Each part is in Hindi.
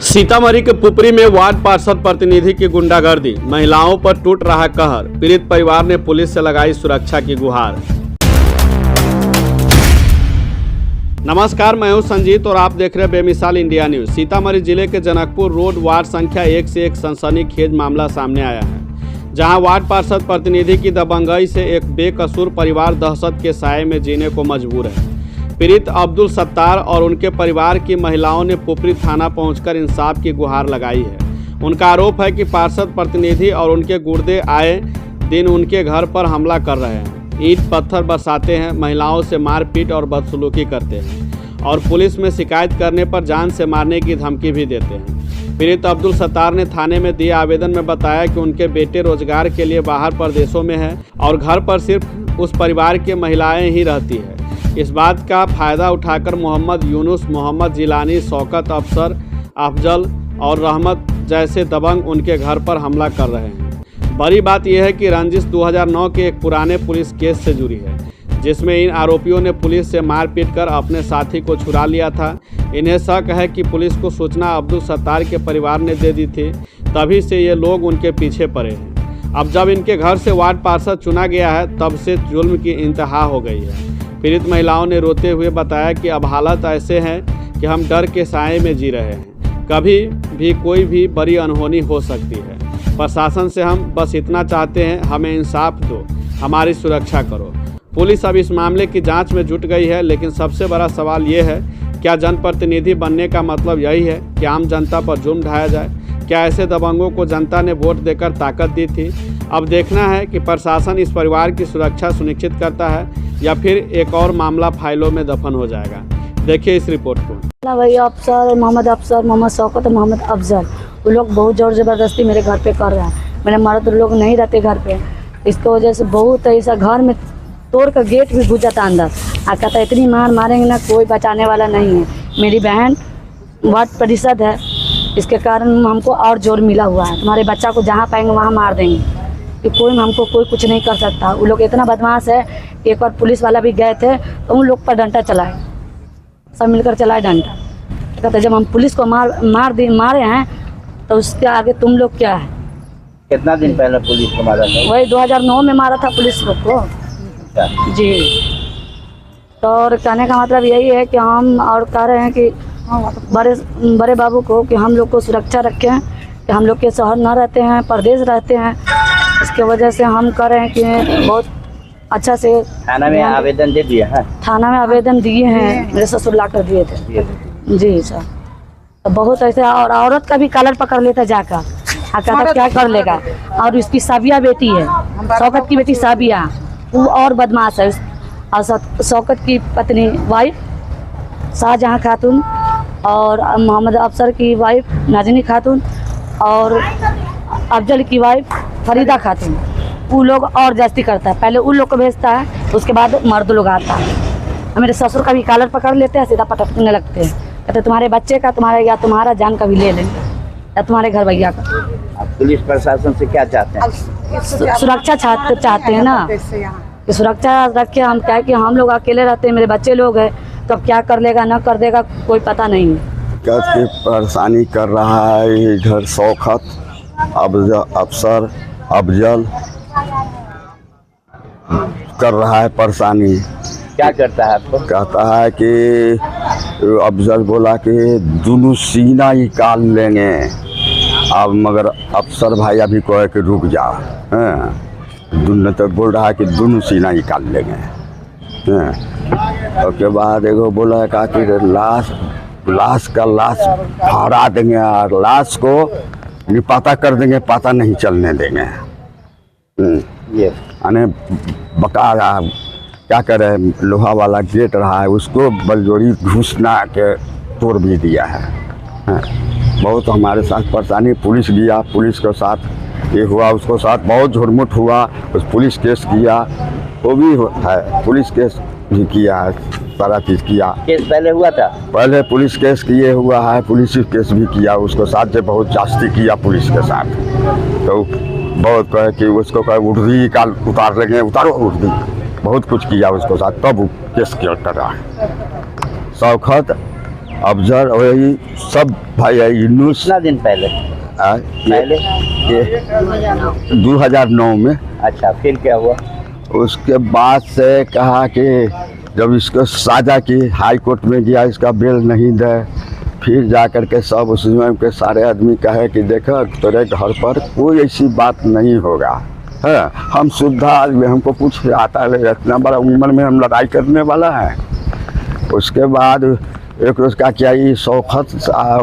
सीतामढ़ी के पुपरी में वार्ड पार्षद प्रतिनिधि की गुंडागर्दी, महिलाओं पर टूट रहा कहर, पीड़ित परिवार ने पुलिस से लगाई सुरक्षा की गुहार। नमस्कार, मैं हूं संजीत और आप देख रहे हैं बेमिसाल इंडिया न्यूज। सीतामढ़ी जिले के जनकपुर रोड वार्ड संख्या 1 से एक सनसनीखेज मामला सामने आया है, जहां वार्ड पार्षद प्रतिनिधि की दबंगई से एक बेकसूर परिवार दहशत के साए में जीने को मजबूर है। पीड़ित अब्दुल सत्तार और उनके परिवार की महिलाओं ने पुपरी थाना पहुंचकर इंसाफ की गुहार लगाई है। उनका आरोप है कि पार्षद प्रतिनिधि और उनके गुर्दे आए दिन उनके घर पर हमला कर रहे हैं, ईंट पत्थर बरसाते हैं, महिलाओं से मारपीट और बदसलूकी करते हैं और पुलिस में शिकायत करने पर जान से मारने की धमकी भी देते हैं। पीड़ित अब्दुल सत्तार ने थाने में दिए आवेदन में बताया कि उनके बेटे रोजगार के लिए बाहर प्रदेशों में है और घर पर सिर्फ उस परिवार की महिलाएं ही रहती है। इस बात का फ़ायदा उठाकर मोहम्मद यूनुस, मोहम्मद जिलानी, शौकत अफसर, अफजल और रहमत जैसे दबंग उनके घर पर हमला कर रहे हैं। बड़ी बात यह है कि रंजिश 2009 के एक पुराने पुलिस केस से जुड़ी है, जिसमें इन आरोपियों ने पुलिस से मारपीट कर अपने साथी को छुड़ा लिया था। इन्हें शक है कि पुलिस को सूचना अब्दुल सत्तार के परिवार ने दे दी थी, तभी से ये लोग उनके पीछे पड़े हैं। अब जब इनके घर से वार्ड पार्षद चुना गया है, तब से जुल्म की इंतहा हो गई है। पीड़ित महिलाओं ने रोते हुए बताया कि अब हालत ऐसे हैं कि हम डर के साए में जी रहे हैं, कभी भी कोई भी बड़ी अनहोनी हो सकती है। प्रशासन से हम बस इतना चाहते हैं, हमें इंसाफ दो, हमारी सुरक्षा करो। पुलिस अब इस मामले की जांच में जुट गई है, लेकिन सबसे बड़ा सवाल ये है, क्या जनप्रतिनिधि बनने का मतलब यही है कि आम जनता पर जुल्म ढाया जाए? क्या ऐसे दबंगों को जनता ने वोट देकर ताकत दी थी? अब देखना है कि प्रशासन इस परिवार की सुरक्षा सुनिश्चित करता है या फिर एक और मामला फाइलों में दफन हो जाएगा। देखिए इस रिपोर्ट को। भैया अफसर मोहम्मद शौकत, मोहम्मद अफजल, वो लोग बहुत जोर ज़बरदस्ती मेरे घर पे कर रहे हैं। मेरे मर्द लोग नहीं रहते घर पे, इसकी वजह से बहुत ऐसा घर में तोड़ कर गेट भी घुस जाता अंदर। कहता इतनी मार मारेंगे ना, कोई बचाने वाला नहीं है। मेरी बहन वार्ड परिषद है, इसके कारण हमको और जोर मिला हुआ है। तुम्हारे बच्चा को जहाँ पाएंगे वहाँ मार देंगे, कि कोई कुछ नहीं कर सकता। वो लोग इतना बदमाश है कि एक बार पुलिस वाला भी गए थे तो उन लोग पर डंडा चलाए, सब मिलकर चलाए डंडा। कहते जब हम पुलिस को मारे हैं तो उसके आगे तुम लोग क्या है। कितना दिन पहले पुलिस को मारा था? वही 2009 में मारा था पुलिस को जी। तो और कहने का मतलब यही है कि हम और कह रहे हैं कि बड़े बाबू को कि हम लोग को सुरक्षा रखें, कि हम लोग के शहर न रहते हैं, प्रदेश रहते हैं। इसके वजह से हम कर रहे हैं कि बहुत अच्छा से थाना में आवेदन दे दिया है। थाना में आवेदन दिए हैं, मेरे ससुर ला कर दिए थे जी सर। तो बहुत ऐसे और औरत का भी कलर पकड़ लेता जाकर, कहता क्या कर लेगा। और उसकी साबिया बेटी है, शौकत की बेटी साबिया, वो और बदमाश है। और शौकत की पत्नी वाइफ शाहजहां खातून और मोहम्मद अफसर की वाइफ नाजनी खातून और अफजल की वाइफ फरीदा खातून, वो लोग और जास्ती करता है। पहले उन लोग को भेजता है, उसके बाद मर्द लोग आता है। मेरे ससुर का भी कॉलर पकड़ लेते हैं, सीधा पटकने लगते हैं। कहते तुम्हारे बच्चे का, तुम्हारा जान का भी ले लेंगे, या तुम्हारे घर भैया का। पुलिस प्रशासन से क्या चाहते हैं? सुरक्षा चाहते हैं ना, कि सुरक्षा रखे। हम क्या कि हम लोग अकेले रहते हैं, मेरे बच्चे लोग हैं, तो अब क्या कर लेगा न कर देगा कोई पता नहीं है। कैसे परेशानी कर रहा है इधर शौकत अफसर अफजल कर रहा है परेशानी। क्या करता है आपको? कहता है कि अफजल बोला कि दोनों सीना निकाल लेंगे। अब मगर अफसर भाई अभी कहे कि रुक जा, दोनों तो बोल रहा है कि दोनों सीना निकाल लेंगे। उसके बाद एगो बोला कहा कि लाश फहरा देंगे और लाश को निपाता कर देंगे, पता नहीं चलने देंगे। ये यानी बका रहा, क्या करे, लोहा वाला गेट रहा है, उसको बलजोड़ी घुसना के तोड़ भी दिया है। बहुत हमारे साथ परेशानी। पुलिस गया, पुलिस के साथ ये हुआ, उसको साथ बहुत झुरमुट हुआ, उस पुलिस केस किया, वो भी है, पुलिस केस भी किया है, सारा चीज़ किया। केस पहले हुआ था? पहले पुलिस केस किए हुआ है, पुलिस केस भी किया, उसको साथ से बहुत जास्ती किया पुलिस के साथ। तो बहुत कहे कि उसको कहे उर्दी का उतार लेंगे, उतारो उर्दी, बहुत कुछ किया उसको साथ, तब केस कर रहा है। शौकत अफजर वही सब भाई है यूनुस। कितना दिन पहले? पहले ये 2009 में। अच्छा, फिर क्या हुआ? उसके बाद से कहा कि जब इसको साजा की, हाई कोर्ट में गया, इसका बेल नहीं दे, फिर जा कर के सब उसमें के सारे आदमी कहे कि देखो तेरे घर पर कोई ऐसी बात नहीं होगा, है हम शुद्ध आदमी, हमको कुछ आता है, इतना बड़ा उम्र में हम लड़ाई करने वाला है। उसके बाद एक रोज का क्या, ये शौकत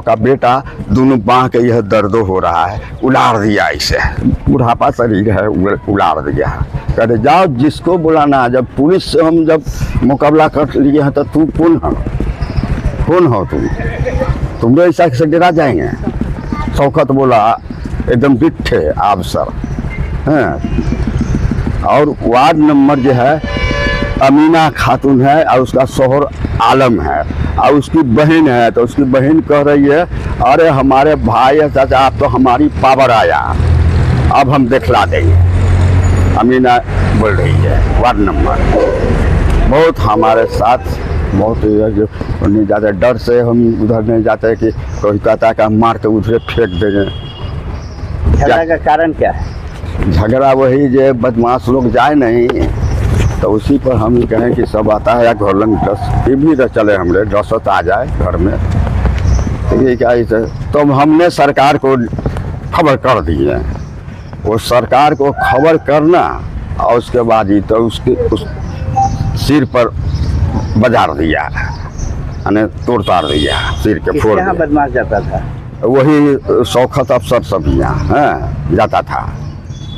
का बेटा दोनों बाँह के यह दर्द हो रहा है, उलाड़ दिया इसे, बुढ़ापा शरीर है, उलाड़ दिया। कहते जाओ जिसको बुलाना, जब पुलिस से हम जब मुकाबला कर लिए हैं तो तू कौन हो तुम तो ऐसा से गिरा जाएंगे। शौकत बोला एकदम बिट्ठे आप सर हैं। और वार्ड नंबर जो है अमीना खातून है और उसका शोहर आलम है और उसकी बहन है, तो उसकी बहन कह रही है अरे हमारे भाई चाचा आप तो हमारी पावर आया, अब हम दिखला देंगे। अमीना बोल रही है वार्ड नंबर। बहुत हमारे साथ बहुत जो नहीं जाते, डर से हम उधर नहीं जाते कि कोई कहता है कि हम मार के उधर फेंक देंगे। झगड़ा का कारण क्या है? झगड़ा वही जो बदमाश लोग जाए नहीं, तो उसी पर हम कहें कि सब आता है या घोलन दस ये भी चले हमरे दसत आ जाए घर में, तो ये क्या इसे तो हमने सरकार को खबर कर दी है। वो सरकार को खबर करना और उसके बाद ही तो उसके उस सिर पर बाजार दिया, यानी तोड़ ताड़ दिया, सिर के फोड़ दिया। बदमाश जाता था? वही शौकत अफसर सब यहाँ जाता था,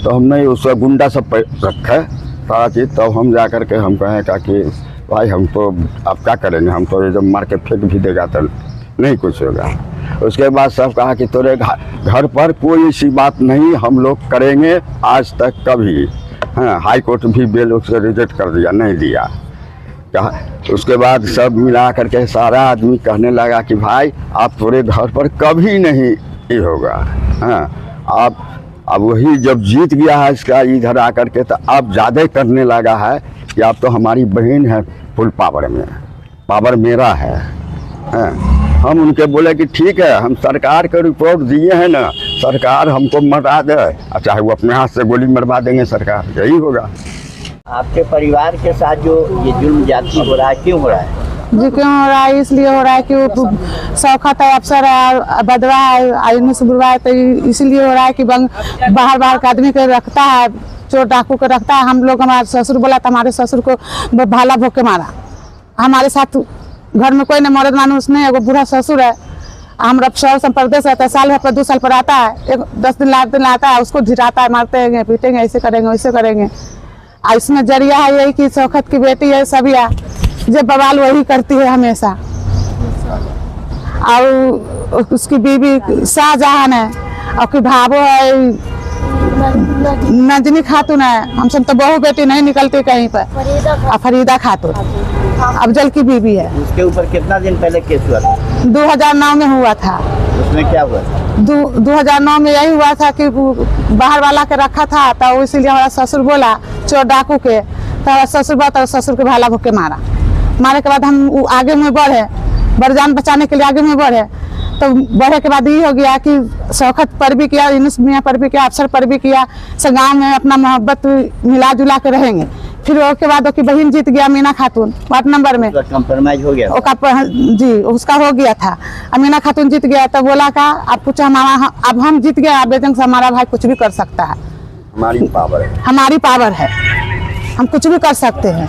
तो हमने उसका गुंडा सब रखे सारा चीज़, तब तो हम जा कर के हम कहें कि भाई हम तो अब क्या करेंगे, हम तो ये जब मार के फेंक भी देगा तो नहीं कुछ होगा। उसके बाद सब कहा कि तेरे घर पर कोई ऐसी बात नहीं, हम लोग करेंगे, आज तक कभी। हाँ, हाई कोर्ट भी बेल उसको रिजेक्ट कर दिया, नहीं दिया। कहा उसके बाद सब मिला करके सारा आदमी कहने लगा कि भाई आप थोड़े घर पर कभी नहीं ये होगा। हाँ, आप अब वही जब जीत गया है इसका इधर आकर के, तो अब ज़्यादा करने लगा है कि आप तो हमारी बहन है, फुल पावर में, पावर मेरा है। हाँ, हम उनके बोले कि ठीक है, हम सरकार को रिपोर्ट दिए हैं ना, सरकार हमको मरवा दे, चाहे वो अपने हाथ से गोली मरवा देंगे सरकार, यही होगा। आपके परिवार के साथ जो ये जुल्म ज्यादती हो रहा है, क्यों हो रहा है? जी क्यों हो रहा है? इसलिए हो रहा है कि वो शौकत है, अफसर है, बदवा है, आईन से बुलवा है, तो इसीलिए हो रहा है कि बाहर के आदमी को रखता है, चोर डाकू को रखता है। हम लोग, हमारे ससुर बोला तो हमारे ससुर को भाला भोग के मारा। हमारे साथ घर में कोई नहीं, मर्द मानुस नहीं है, वो बूढ़ा ससुर है। हमारा शहर से परदेश रहता है, साल भर पर 2 साल पर आता है, 10 दिन 8 दिन आता है, उसको झिटाता है, मारते हैं, पीटेंगे, ऐसे करेंगे वैसे करेंगे। इसमें जरिया है यही कि शौकत की बेटी है सबिया, जो बवाल वही करती है हमेशा। और उसकी बीबी शाहजहान है, और की भाभो है नजनी खातून है। हम सब तो बहू बेटी नहीं निकलती कहीं पर। और फरीदा खातून अफजल की बीबी है। उसके ऊपर कितना दिन पहले केस हुआ था? 2009 में हुआ था। उसमें क्या हुआ था? 2009 में यही हुआ था कि बाहर वाला के रखा था, तो इसीलिए हमारा ससुर बोला चोर डाकू के, तो हमारा ससुर बोला, तो ससुर के भाला भोग के मारे के बाद हम आगे में बढ़े, जान बचाने के लिए आगे में बढ़े। तो बढ़े के बाद ये हो गया कि शौकत पर भी किया, यूनुस मियां पर भी किया, अफसर पर भी किया, गाँव में अपना मोहब्बत मिला जुला के रहेंगे। फिर उसके बाद उसकी बहन जीत गया, अमीना खातून वार्ड नंबर में, कंप्रोमाइज हो गया जी, उसका हो गया था। अमीना खातून जीत गया, तो बोला का अब कुछ हमारा, अब हम जीत गए, अब बेजंग से हमारा भाई कुछ भी कर सकता है, हमारी पावर है, हमारी पावर है, हम कुछ भी कर सकते हैं।